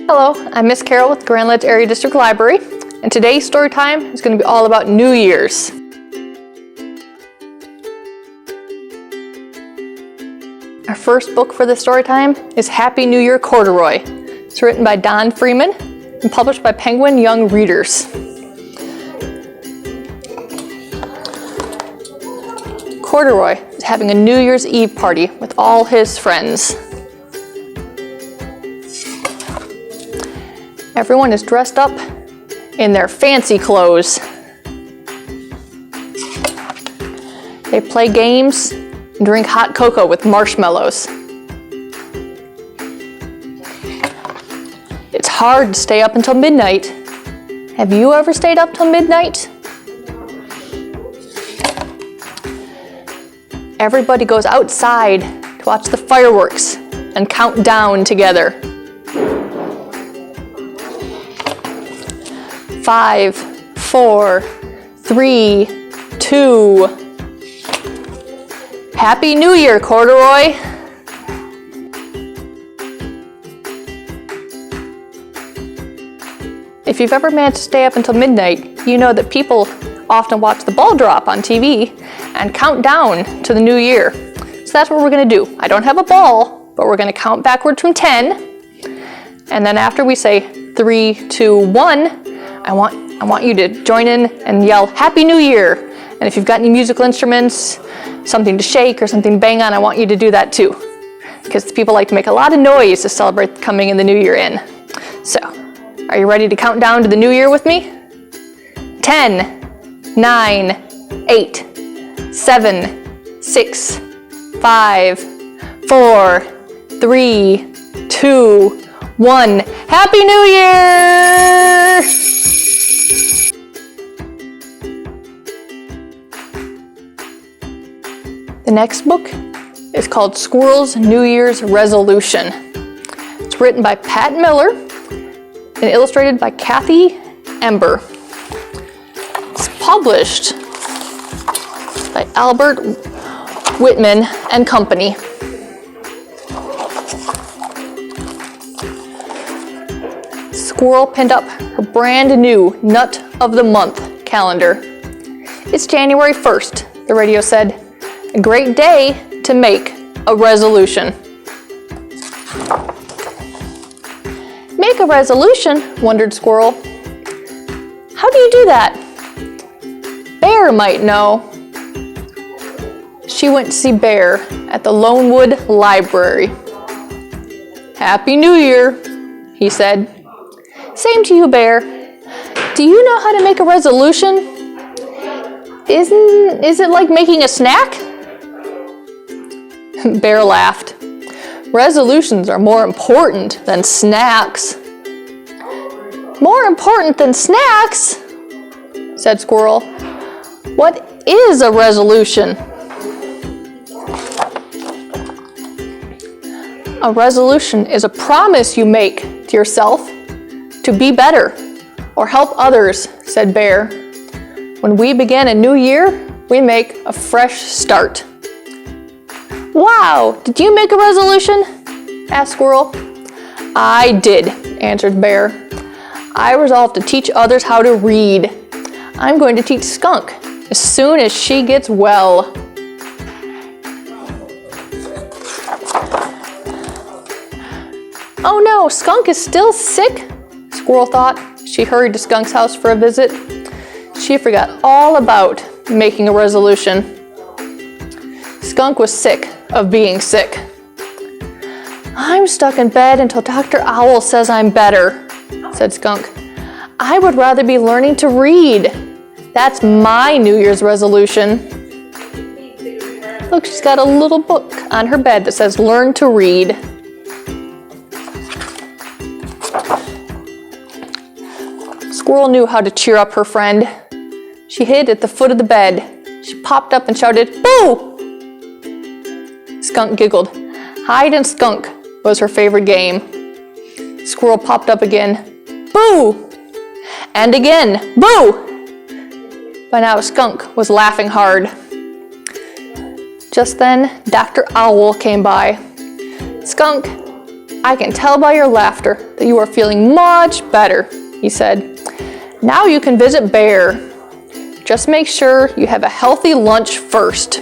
Hello, I'm Miss Carol with Grand Ledge Area District Library, and today's story time is going to be all about New Year's. Our first book for this story time is Happy New Year, Corduroy. It's written by Don Freeman and published by Penguin Young Readers. Corduroy is having a New Year's Eve party with all his friends. Everyone is dressed up in their fancy clothes. They play games and drink hot cocoa with marshmallows. It's hard to stay up until midnight. Have you ever stayed up till midnight? Everybody goes outside to watch the fireworks and count down together. 5, 4, 3, 2. Happy New Year, Corduroy! If you've ever managed to stay up until midnight, you know that people often watch the ball drop on TV and count down to the new year. So that's what we're going to do. I don't have a ball, but we're going to count backwards from 10. And then after we say 3, 2, 1, I want you to join in and yell, Happy New Year! And if you've got any musical instruments, something to shake or something to bang on, I want you to do that too. Because people like to make a lot of noise to celebrate coming in the new year in. So, are you ready to count down to the new year with me? 10, 9, 8, 7, 6, 5, 4, 3, 2, 1. Happy New Year! The next book is called Squirrel's New Year's Resolution. It's written by Pat Miller and illustrated by Kathy Ember. It's published by Albert Whitman and Company. Squirrel pinned up her brand new Nut of the Month calendar. It's January 1st, the radio said. A great day to make a resolution. Make a resolution, wondered Squirrel. How do you do that? Bear might know. She went to see Bear at the Lonewood Library. Happy New Year, he said. Same to you, Bear. Do you know how to make a resolution? Is it like making a snack? Bear laughed. Resolutions are more important than snacks. More important than snacks? Said Squirrel. What is a resolution? A resolution is a promise you make to yourself to be better or help others, said Bear. When we begin a new year, we make a fresh start. Wow, did you make a resolution? Asked Squirrel. I did, answered Bear. I resolved to teach others how to read. I'm going to teach Skunk as soon as she gets well. Oh no, Skunk is still sick, Squirrel thought. She hurried to Skunk's house for a visit. She forgot all about making a resolution. Skunk was sick of being sick. I'm stuck in bed until Dr. Owl says I'm better, said Skunk. I would rather be learning to read. That's my New Year's resolution. Look, she's got a little book on her bed that says Learn to Read. Squirrel knew how to cheer up her friend. She hid at the foot of the bed. She popped up and shouted, Boo! Skunk giggled. Hide and skunk was her favorite game. Squirrel popped up again. Boo! And again, boo! By now, Skunk was laughing hard. Just then, Dr. Owl came by. Skunk, I can tell by your laughter that you are feeling much better, he said. Now you can visit Bear. Just make sure you have a healthy lunch first.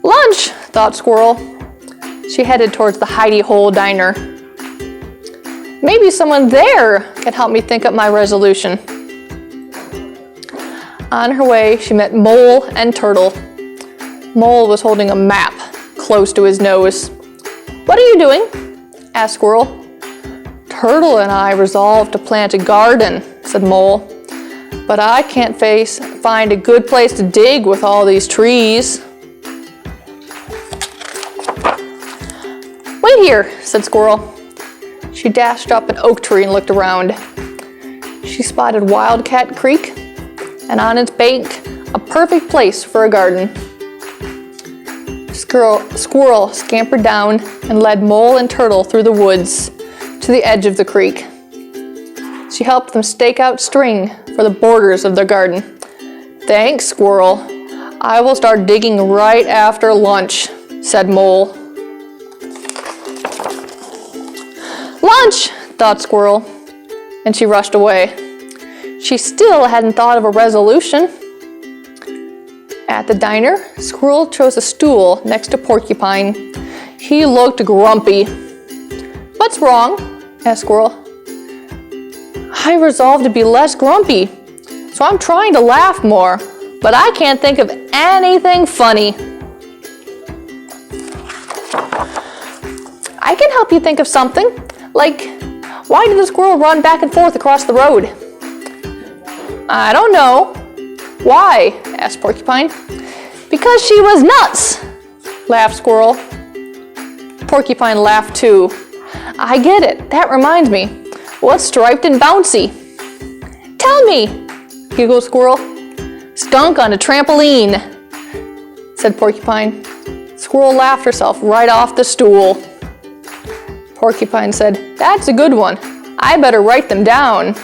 Lunch, thought Squirrel. She headed towards the hidey hole diner. Maybe someone there can help me think up my resolution. On her way, she met Mole and Turtle. Mole was holding a map close to his nose. What are you doing? Asked Squirrel. Turtle and I resolved to plant a garden, said Mole. But I can't find a good place to dig with all these trees. Wait here, said Squirrel. She dashed up an oak tree and looked around. She spotted Wildcat Creek, and on its bank, a perfect place for a garden. Squirrel scampered down and led Mole and Turtle through the woods to the edge of the creek. She helped them stake out string for the borders of their garden. Thanks, Squirrel. I will start digging right after lunch, said Mole. Lunch, thought Squirrel, and she rushed away. She still hadn't thought of a resolution. At the diner, Squirrel chose a stool next to Porcupine. He looked grumpy. What's wrong? Asked Squirrel. I resolved to be less grumpy, so I'm trying to laugh more, but I can't think of anything funny. I can help you think of something, like, why did the squirrel run back and forth across the road? I don't know. Why? Asked Porcupine. Because she was nuts, laughed Squirrel. Porcupine laughed too. I get it. That reminds me. What's striped and bouncy? Tell me, giggled Squirrel. Skunk on a trampoline, said Porcupine. Squirrel laughed herself right off the stool. Porcupine said, that's a good one. I better write them down.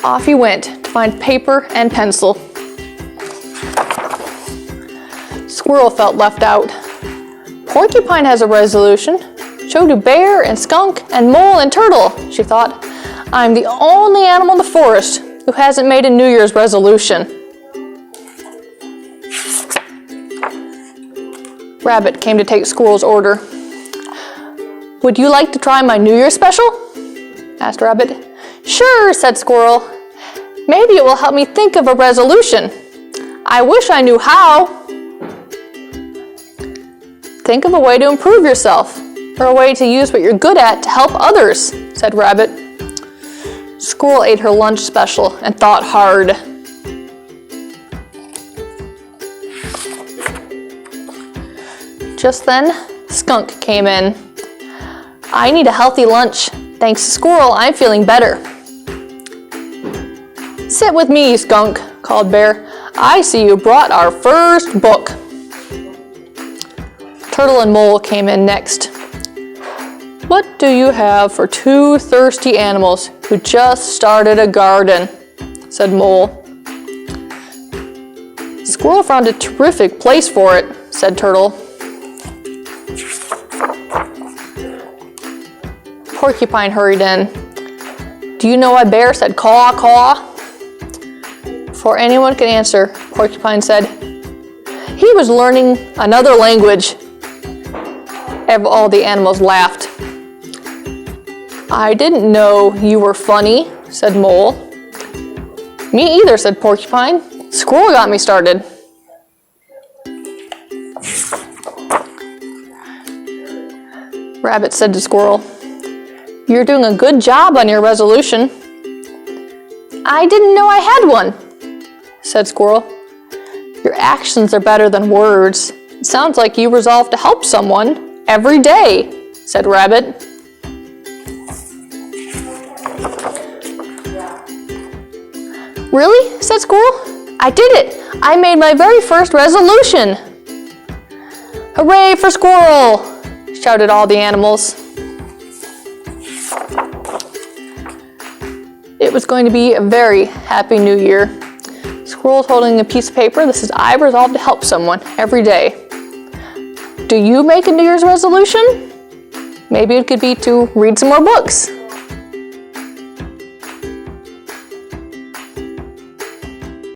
Off he went to find paper and pencil. Squirrel felt left out. Porcupine has a resolution. So do Bear and Skunk and Mole and Turtle, she thought. I'm the only animal in the forest who hasn't made a New Year's resolution. Rabbit came to take Squirrel's order. Would you like to try my New Year's special? Asked Rabbit. Sure, said Squirrel. Maybe it will help me think of a resolution. I wish I knew how. Think of a way to improve yourself, or a way to use what you're good at to help others, said Rabbit. Squirrel ate her lunch special and thought hard. Just then, Skunk came in. I need a healthy lunch. Thanks to Squirrel, I'm feeling better. Sit with me, Skunk, called Bear. I see you brought our first book. Turtle and Mole came in next. What do you have for two thirsty animals who just started a garden? Said Mole. Squirrel found a terrific place for it, said Turtle. Porcupine hurried in. Do you know why Bear said caw, caw? Before anyone could answer, Porcupine said, he was learning another language. All the animals laughed. I didn't know you were funny, said Mole. Me either, said Porcupine. Squirrel got me started. Rabbit said to Squirrel, you're doing a good job on your resolution. I didn't know I had one, said Squirrel. Your actions are better than words. It sounds like you resolved to help someone every day, said Rabbit. Really? Said Squirrel. I did it. I made my very first resolution. Hooray for Squirrel! Shouted all the animals. It was going to be a very happy new year. Squirrel's holding a piece of paper. This is I resolve to help someone every day. Do you make a New Year's resolution? Maybe it could be to read some more books.